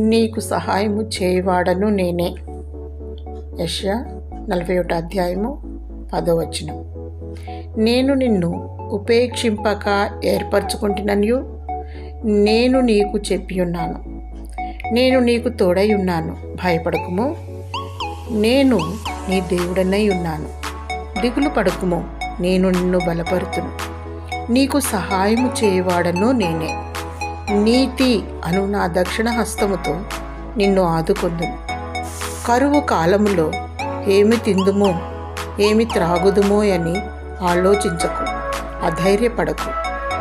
నీకు సహాయము చేయవాడను నేనే. యెషయా 41 అధ్యాయము 10వ వచనం. నేను నిన్ను ఉపేక్షింపక ఏర్పరచుకుంటున్ననియు నేను నీకు చెప్పియున్నాను. నేను నీకు తోడై ఉన్నాను, భయపడకుము. నేను నీ దేవుడనై ఉన్నాను, దిగులు పడకుము. నేను నిన్ను బలపరుతును, నీకు సహాయము చేయవాడను నేనే. నీతి అను నా దక్షిణ హస్తముతో నిన్ను ఆదుకొందును. కరువు కాలములో ఏమి తిందుమో ఏమి త్రాగుదుమో అని ఆలోచించకు, అధైర్యపడకు.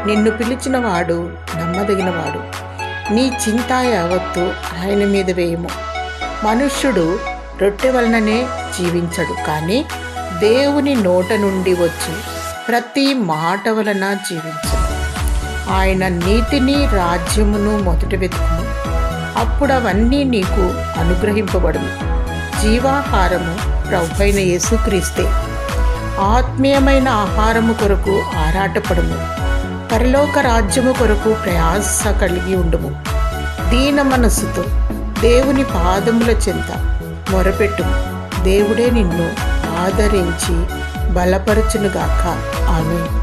నిన్ను పిలిచిన వాడు నమ్మదగినవాడు. నీ చింత యావత్తు ఆయన మీద వేయము. మనుష్యుడు రొట్టె వలననే జీవించడు, కానీ దేవుని నోట నుండి వచ్చి ప్రతి మాట వలన జీవించు. ఆయన నీతిని రాజ్యమును మొదట వెతుకుము, అప్పుడు అవన్నీ నీకు అనుగ్రహింపబడును. జీవాహారము ప్రభువైన యేసుక్రీస్తే. ఆత్మీయమైన ఆహారము కొరకు ఆరాటపడుము. పరలోక రాజ్యము కొరకు ప్రయాస కలిగి ఉండుము. దీన మనస్సుతో దేవుని పాదముల చెంత మొరపెట్టుము. దేవుడే నిన్ను ఆదరించి బలపరచునుగాక. ఆమేన్.